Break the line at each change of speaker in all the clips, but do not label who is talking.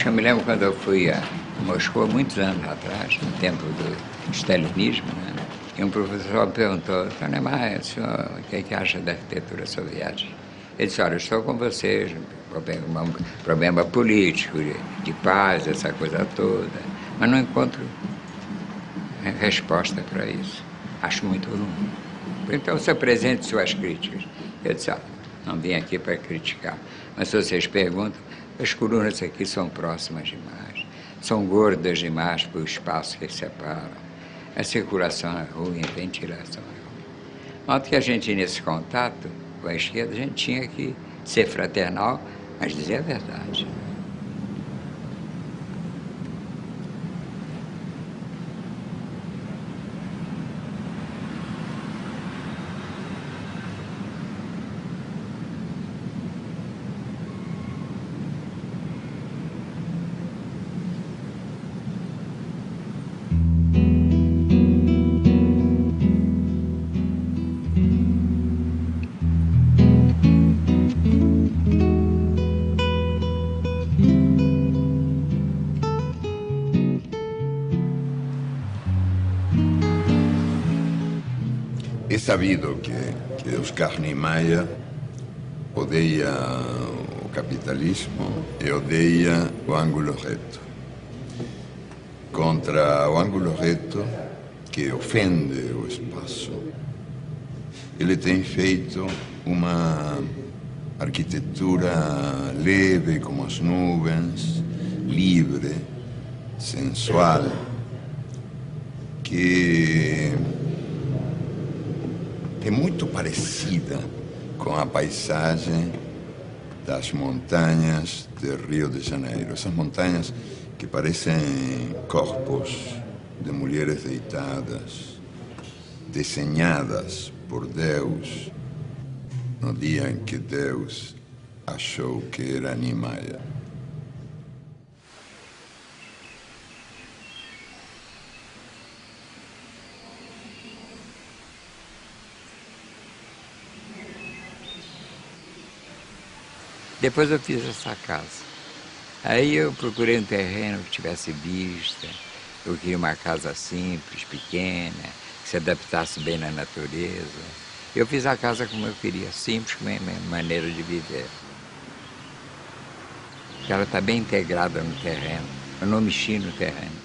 Eu me lembro quando eu fui a Moscou, muitos anos atrás, no tempo do stalinismo, né? E um professor me perguntou: Tony Maia, o senhor, o que é que acha da arquitetura soviética? Ele disse: olha, eu estou com vocês, problema político, de paz, essa coisa toda, mas não encontro resposta para isso. Acho muito ruim. Então, se apresente suas críticas. Eu disse: não vim aqui para criticar, mas se vocês perguntam, as colunas aqui são próximas demais, são gordas demais para o espaço que separam. A circulação é ruim, a ventilação é ruim. Modo que a gente, nesse contato com a esquerda, a gente tinha que ser fraternal, mas dizer a verdade.
É sabido que Oscar Niemeyer odeia o capitalismo e odeia o ângulo reto. Contra o ângulo reto, que ofende o espaço, ele tem feito uma arquitetura leve como as nuvens, livre, sensual, que é muito parecida com a paisagem das montanhas de Rio de Janeiro. Essas montanhas que parecem corpos de mulheres deitadas, desenhadas por Deus no dia em que Deus achou que era Niemeyer.
Depois eu fiz essa casa. Aí eu procurei um terreno que tivesse vista. Eu queria uma casa simples, pequena, que se adaptasse bem na natureza. Eu fiz a casa como eu queria, simples, com a minha maneira de viver. Ela está bem integrada no terreno. Eu não mexi no terreno.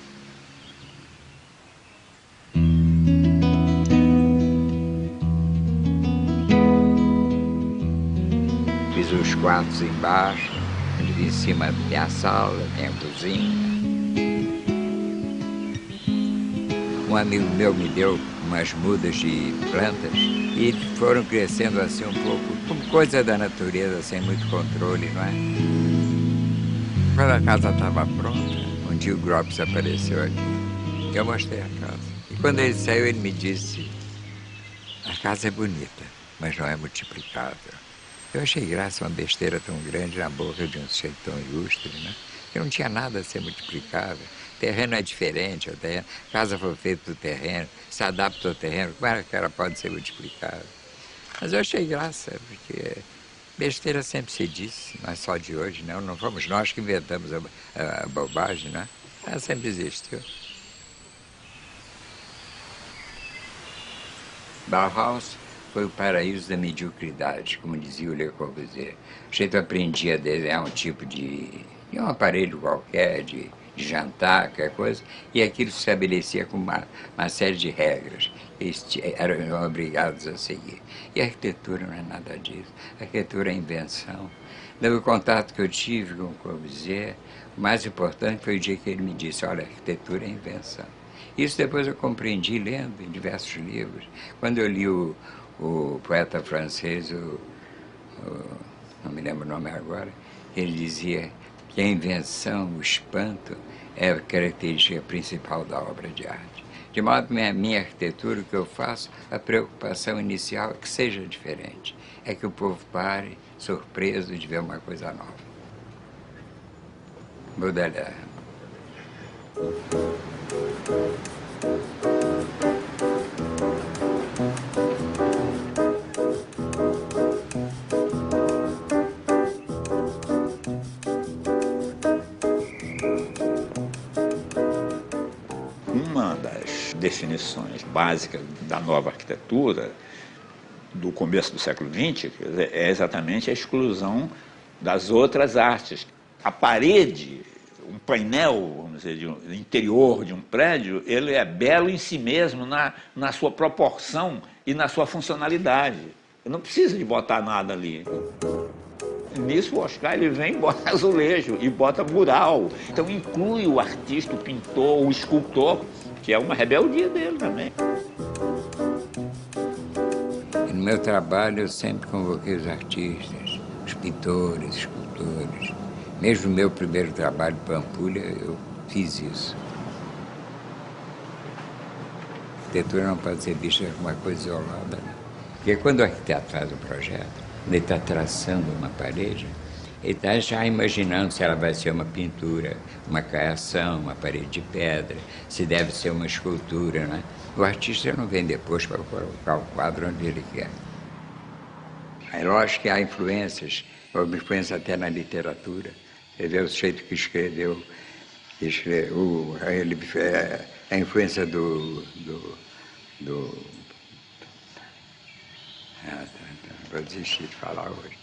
Fiz os quartos embaixo, em cima tem a sala, tem a cozinha. Um amigo meu me deu umas mudas de plantas e foram crescendo assim um pouco, como coisa da natureza, sem muito controle, não é? Quando a casa estava pronta, um dia o Gropius apareceu aqui. Eu mostrei a casa. E quando ele saiu, ele me disse: a casa é bonita, mas não é multiplicável. Eu achei graça uma besteira tão grande na boca de um sujeito tão ilustre, né? Que não tinha nada a ser multiplicável. O terreno é diferente, a casa foi feita do terreno, se adapta ao terreno, como é que ela pode ser multiplicável? Mas eu achei graça, porque besteira sempre se disse, não é só de hoje, não. Não fomos nós que inventamos a bobagem, né? Ela sempre existiu. Bauhaus foi o paraíso da mediocridade, como dizia o Le Corbusier. O jeito aprendia a desenhar um tipo de um aparelho qualquer, de jantar, qualquer coisa, e aquilo se estabelecia com uma série de regras. Eles eram obrigados a seguir. E a arquitetura não é nada disso. A arquitetura é invenção. No contato que eu tive com o Corbusier, o mais importante foi o dia que ele me disse: olha, a arquitetura é invenção. Isso depois eu compreendi lendo em diversos livros. Quando eu li o poeta francês, não me lembro o nome agora, ele dizia que a invenção, o espanto, é a característica principal da obra de arte. De modo que a minha arquitetura, o que eu faço, a preocupação inicial é que seja diferente. É que o povo pare, surpreso de ver uma coisa nova. Baudelaire.
definições básicas da nova arquitetura do começo do século XX, quer dizer, é exatamente a exclusão das outras artes. A parede, um painel, vamos dizer, de interior de um prédio, ele é belo em si mesmo, na sua proporção e na sua funcionalidade. Não precisa de botar nada ali. Nisso o Oscar ele vem e bota azulejo e bota mural. Então inclui o artista, o pintor, o escultor, que é uma rebeldia dele também.
No meu trabalho eu sempre convoquei os artistas, os pintores, escultores. Mesmo no meu primeiro trabalho, Pampulha, eu fiz isso. A arquitetura não pode ser vista como uma coisa isolada, né? Porque quando o arquiteto faz um projeto, ele está traçando uma parede, ele está já imaginando se ela vai ser uma pintura, uma caiação, uma parede de pedra, se deve ser uma escultura, né? O artista não vem depois para colocar o quadro onde ele quer. É lógico que há influências, houve influência até na literatura. Você vê o jeito que escreveu a influência vou desistir de falar hoje.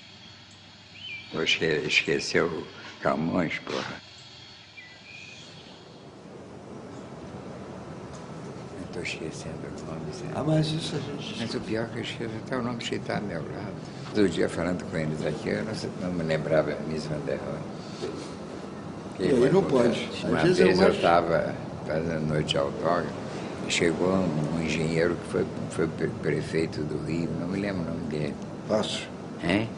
Vou esquecer o Camões, porra. Eu estou esquecendo o nome.
Mas isso a gente...
Mas o pior é que eu esqueço até o nome que está ao meu lado. Todo dia falando com eles aqui, eu não me lembrava Miss Van der Rohe.
E aí não pode.
Uma vez eu estava fazendo noite de autógrafo, chegou um engenheiro que foi prefeito do Rio, não me lembro o nome dele.
Fácil.
Hein?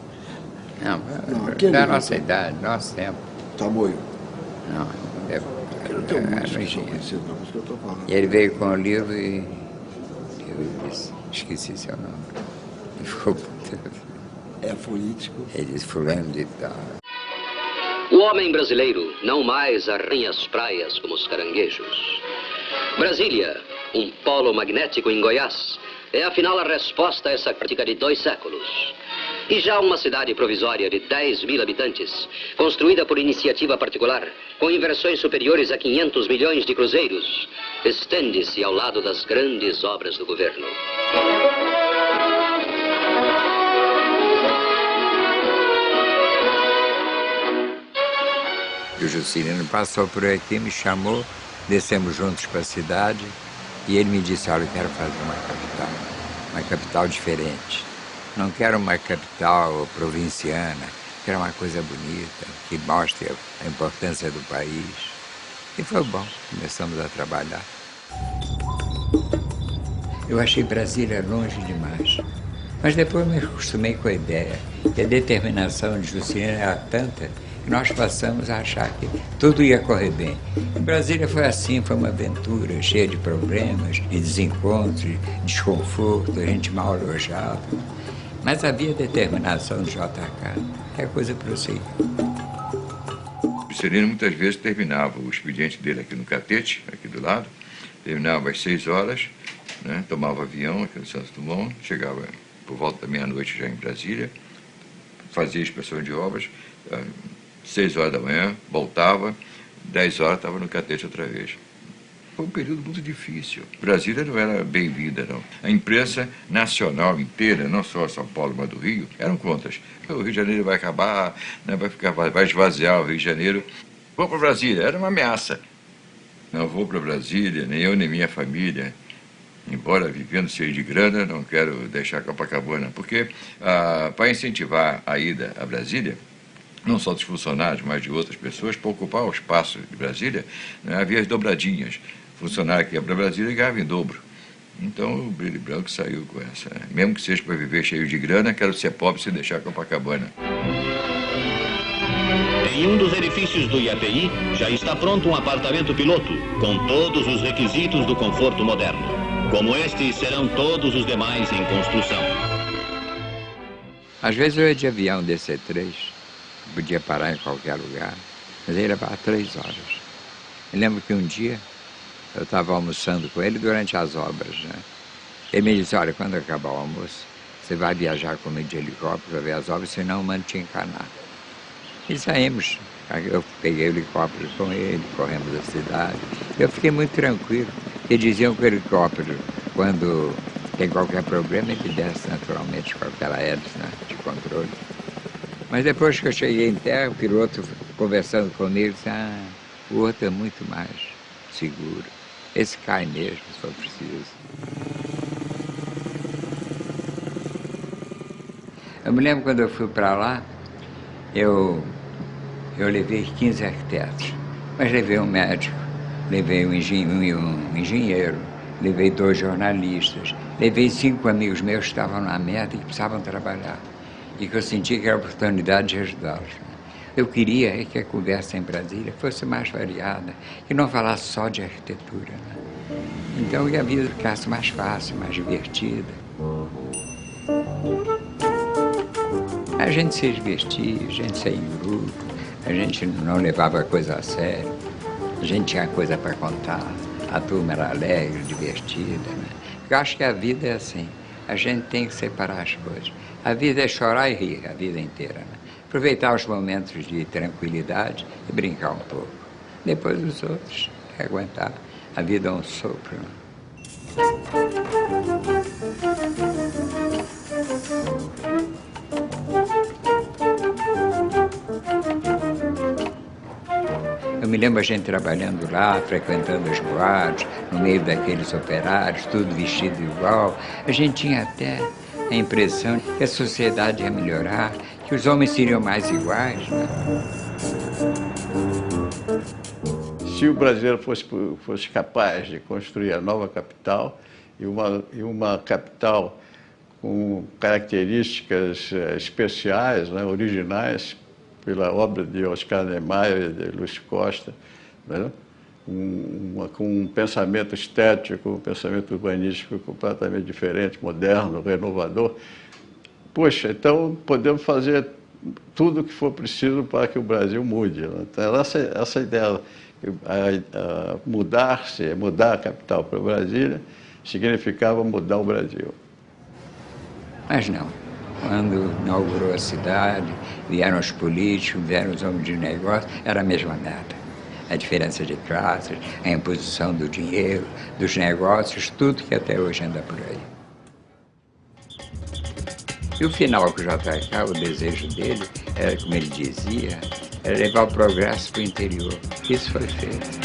Não, da nossa idade, nosso tempo.
Tamoio.
Não, deve.
Eu tenho muitos que são conhecidos, não, mas que eu estou falando.
E ele veio com o livro e eu disse, esqueci seu nome. Ele ficou puto.
É político.
Ele disse, fulano de tal.
O homem brasileiro não mais arranha as praias como os caranguejos. Brasília, um polo magnético em Goiás, é afinal a resposta a essa prática de 2 séculos. E já uma cidade provisória de 10.000 habitantes, construída por iniciativa particular, com inversões superiores a 500 milhões de cruzeiros, estende-se ao lado das grandes obras do governo.
O Juscelino passou por aqui, me chamou, descemos juntos para a cidade e ele me disse, olha, eu quero fazer uma capital diferente. Não quero uma capital provinciana, quero uma coisa bonita, que mostre a importância do país. E foi bom, começamos a trabalhar. Eu achei Brasília longe demais, mas depois me acostumei com a ideia. E a determinação de Juscelino era tanta que nós passamos a achar que tudo ia correr bem. Em Brasília foi assim, foi uma aventura cheia de problemas, de desencontros, de desconforto, a gente mal alojada. Mas havia determinação de JK, que a coisa prosseguiu.
O Juscelino muitas vezes terminava o expediente dele aqui no Catete, aqui do lado, terminava às 6 horas, né, tomava avião aqui no Santos Dumont, chegava por volta da meia-noite já em Brasília, fazia inspeção de obras, 6 horas da manhã, voltava, 10 horas estava no Catete outra vez. Foi um período muito difícil. Brasília não era bem-vinda, não. A imprensa nacional inteira, não só São Paulo, mas do Rio, eram contas. O Rio de Janeiro vai acabar, né, vai esvaziar o Rio de Janeiro. Vou para Brasília, era uma ameaça. Não vou para Brasília, nem eu nem minha família. Embora vivendo cheio de grana, não quero deixar Copacabana, porque para incentivar a ida a Brasília, não só dos funcionários, mas de outras pessoas, para ocupar o espaço de Brasília, né, havia as dobradinhas. Funcionário que ia para Brasília ganhava em dobro. Então o Brilho Branco saiu com essa. Mesmo que seja para viver cheio de grana, quero ser pobre sem deixar Copacabana.
Em um dos edifícios do IAPI já está pronto um apartamento piloto, com todos os requisitos do conforto moderno. Como este, serão todos os demais em construção.
Às vezes eu ia de avião DC-3, podia parar em qualquer lugar, mas ele levava 3 horas. Eu lembro que um dia eu estava almoçando com ele durante as obras, né? Ele me disse, olha, quando acabar o almoço, você vai viajar comigo de helicóptero para ver as obras, senão eu mando te encanar. E saímos. Eu peguei o helicóptero com ele, corremos a cidade. Eu fiquei muito tranquilo, porque diziam que o helicóptero, quando tem qualquer problema, ele desce naturalmente com aquela hélice, né, de controle. Mas depois que eu cheguei em terra, o piloto conversando comigo, disse, o outro é muito mais seguro. Esse cai mesmo, se for preciso. Eu me lembro quando eu fui para lá, eu levei 15 arquitetos, mas levei um médico, levei um engenheiro, levei 2 jornalistas, levei 5 amigos meus que estavam na merda e que precisavam trabalhar, e que eu senti que era a oportunidade de ajudá-los. Eu queria que a conversa em Brasília fosse mais variada, que não falasse só de arquitetura, né? Então que a vida ficasse mais fácil, mais divertida. A gente se divertia, a gente saía em grupo, a gente não levava a coisa a sério, a gente tinha coisa para contar, a turma era alegre, divertida, né? Eu acho que a vida é assim, a gente tem que separar as coisas. A vida é chorar e rir a vida inteira, né? Aproveitar os momentos de tranquilidade e brincar um pouco. Depois os outros, aguentar. A vida é um sopro, né? Eu me lembro a gente trabalhando lá, frequentando as boates, no meio daqueles operários, tudo vestido igual. A gente tinha até a impressão que a sociedade ia melhorar, que os homens seriam mais iguais, né?
Se o brasileiro fosse capaz de construir a nova capital, e uma capital com características especiais, né, originais, pela obra de Oscar Niemeyer e de Luiz Costa, né? Com um pensamento estético, um pensamento urbanístico completamente diferente, moderno, renovador. Poxa, então podemos fazer tudo o que for preciso para que o Brasil mude, né? Então, essa ideia, mudar a capital para Brasília, significava mudar o Brasil.
Mas não. Quando inaugurou a cidade, vieram os políticos, vieram os homens de negócio, era a mesma merda. A diferença de classes, a imposição do dinheiro, dos negócios, tudo que até hoje anda por aí. E o final com o JK, o desejo dele, era, como ele dizia, era levar o progresso para o interior. Isso foi feito.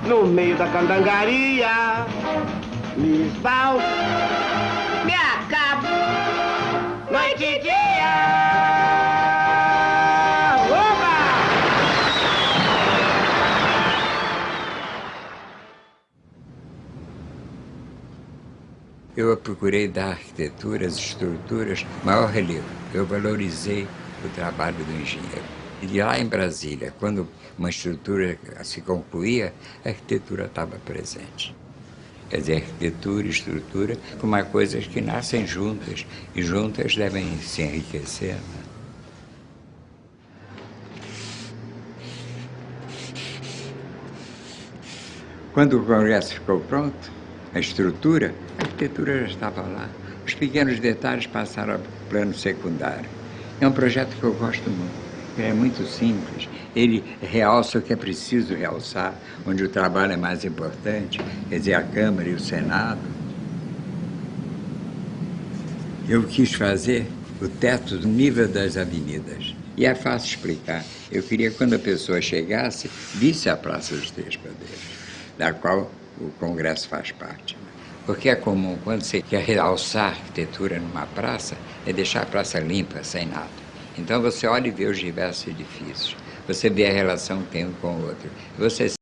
No meio da candangaria, me esbaldo, me acabo, noite e dia. Oba!
Eu procurei dar à arquitetura, as estruturas, maior relevo. Eu valorizei o trabalho do engenheiro. E lá em Brasília, quando uma estrutura se concluía, a arquitetura estava presente. Quer dizer, arquitetura e estrutura são uma coisas que nascem juntas, e juntas devem se enriquecer, né? Quando o Congresso ficou pronto, a arquitetura já estava lá. Os pequenos detalhes passaram ao plano secundário. É um projeto que eu gosto muito. Ele é muito simples, ele realça o que é preciso realçar, onde o trabalho é mais importante, quer dizer, a Câmara e o Senado. Eu quis fazer o teto do nível das avenidas. E é fácil explicar. Eu queria que quando a pessoa chegasse, visse a Praça dos Três Poderes, da qual o Congresso faz parte. Porque é comum, quando você quer realçar a arquitetura numa praça, é deixar a praça limpa, sem nada. Então você olha e vê os diversos edifícios. você vê a relação que tem um com o outro. Você